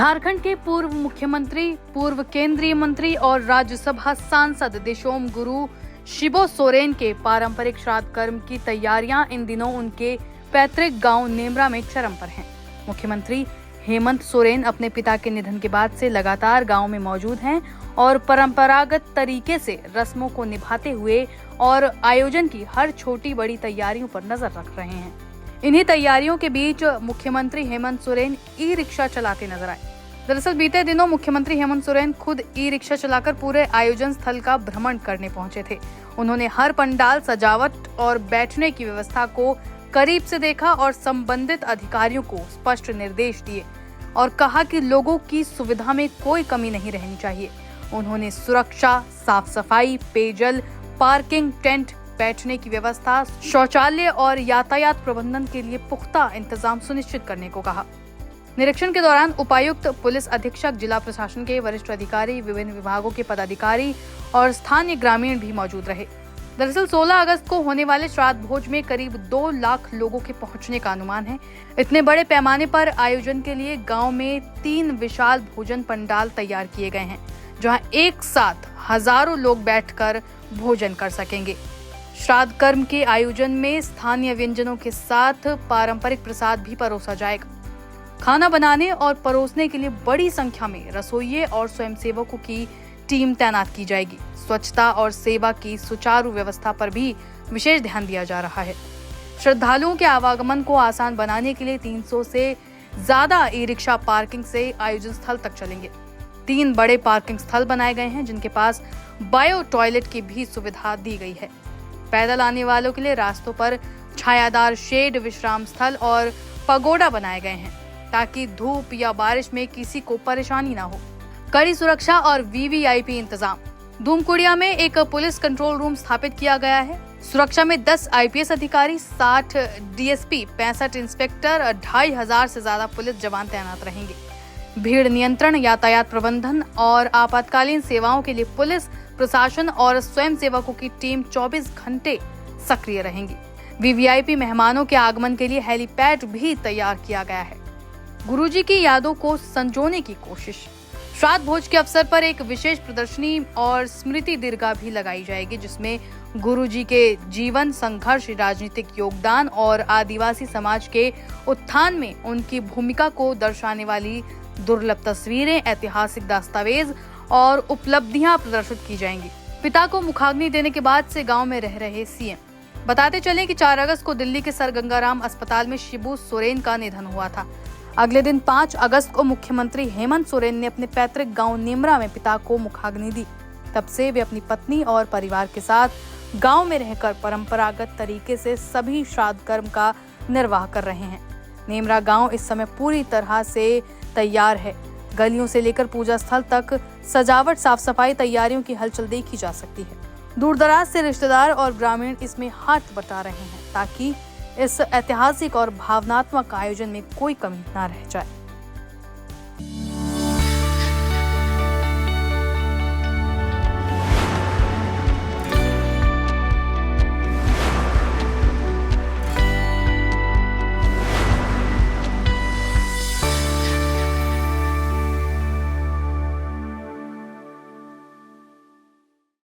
झारखंड के पूर्व मुख्यमंत्री, पूर्व केंद्रीय मंत्री और राज्यसभा सांसद देशोम गुरु शिबू सोरेन के पारंपरिक श्राद्ध कर्म की तैयारियां इन दिनों उनके पैतृक गांव नेमरा में चरम पर हैं। मुख्यमंत्री हेमंत सोरेन अपने पिता के निधन के बाद से लगातार गांव में मौजूद हैं और परंपरागत तरीके से रस्मों को निभाते हुए और आयोजन की हर छोटी बड़ी तैयारियों पर नजर रख रहे हैं। इन्हीं तैयारियों के बीच मुख्यमंत्री हेमंत सोरेन ई रिक्शा चलाते नजर आए। दरअसल बीते दिनों मुख्यमंत्री हेमंत सोरेन खुद ई रिक्शा चलाकर पूरे आयोजन स्थल का भ्रमण करने पहुंचे थे। उन्होंने हर पंडाल, सजावट और बैठने की व्यवस्था को करीब से देखा और संबंधित अधिकारियों को स्पष्ट निर्देश दिए और कहा कि लोगों की सुविधा में कोई कमी नहीं रहनी चाहिए। उन्होंने सुरक्षा, साफ सफाई, पेयजल, पार्किंग, टेंट, बैठने की व्यवस्था, शौचालय और यातायात प्रबंधन के लिए पुख्ता इंतजाम सुनिश्चित करने को कहा। निरीक्षण के दौरान उपायुक्त, पुलिस अधीक्षक, जिला प्रशासन के वरिष्ठ अधिकारी, विभिन्न विभागों के पदाधिकारी और स्थानीय ग्रामीण भी मौजूद रहे। दरअसल 16 अगस्त को होने वाले श्राद्ध भोज में करीब 2 लाख लोगों के पहुंचने का अनुमान है। इतने बड़े पैमाने पर आयोजन के लिए गांव में 3 विशाल भोजन पंडाल तैयार किए गए हैं, जहां एक साथ हजारों लोग बैठकर भोजन कर सकेंगे। श्राद्ध कर्म के आयोजन में स्थानीय व्यंजनों के साथ पारंपरिक प्रसाद भी परोसा जाएगा। खाना बनाने और परोसने के लिए बड़ी संख्या में रसोइये और स्वयंसेवकों की टीम तैनात की जाएगी। स्वच्छता और सेवा की सुचारू व्यवस्था पर भी विशेष ध्यान दिया जा रहा है। श्रद्धालुओं के आवागमन को आसान बनाने के लिए 300 से ज्यादा ई रिक्शा पार्किंग से आयोजन स्थल तक चलेंगे। 3 बड़े पार्किंग स्थल बनाए गए हैं, जिनके पास बायो टॉयलेट की भी सुविधा दी गई है। पैदल आने वालों के लिए रास्तों पर छायादार शेड, विश्राम स्थल और पगोडा बनाए गए हैं, ताकि धूप या बारिश में किसी को परेशानी ना हो। कड़ी सुरक्षा और वीवीआईपी इंतजाम। धूमकुड़िया में एक पुलिस कंट्रोल रूम स्थापित किया गया है। सुरक्षा में 10 आईपीएस अधिकारी, 60 डीएसपी, 65 इंस्पेक्टर, 2500 से ज्यादा पुलिस जवान तैनात रहेंगे। भीड़ नियंत्रण, यातायात प्रबंधन और आपातकालीन सेवाओं के लिए पुलिस प्रशासन और स्वयंसेवकों की टीम 24 घंटे सक्रिय रहेंगी। वीवीआईपी मेहमानों के आगमन के लिए हेलीपैड भी तैयार किया गया है। गुरुजी की यादों को संजोने की कोशिश। श्राद्ध भोज के अवसर पर एक विशेष प्रदर्शनी और स्मृति दीर्घा भी लगाई जाएगी, जिसमें गुरुजी के जीवन, संघर्ष, राजनीतिक योगदान और आदिवासी समाज के उत्थान में उनकी भूमिका को दर्शाने वाली दुर्लभ तस्वीरें, ऐतिहासिक दस्तावेज और उपलब्धियां प्रदर्शित की जाएंगी। पिता को मुखाग्नि देने के बाद से गांव में रह रहे सीएम। बताते चलें कि 4 अगस्त को दिल्ली के सर गंगाराम अस्पताल में शिबू सोरेन का निधन हुआ था। अगले दिन 5 अगस्त को मुख्यमंत्री हेमंत सोरेन ने अपने पैतृक गांव नेमरा में पिता को मुखाग्नि दी। तब से वे अपनी पत्नी और परिवार के साथ गांव में रहकर परंपरागत तरीके से सभी श्राद्ध कर्म का निर्वाह कर रहे हैं। नेमरा गांव इस समय पूरी तरह से तैयार है। गलियों से लेकर पूजा स्थल तक सजावट, साफ सफाई, तैयारियों की हलचल देखी जा सकती है। दूर दराज से रिश्तेदार और ग्रामीण इसमें हाथ बटा रहे हैं, ताकि इस ऐतिहासिक और भावनात्मक आयोजन में कोई कमी न रह जाए।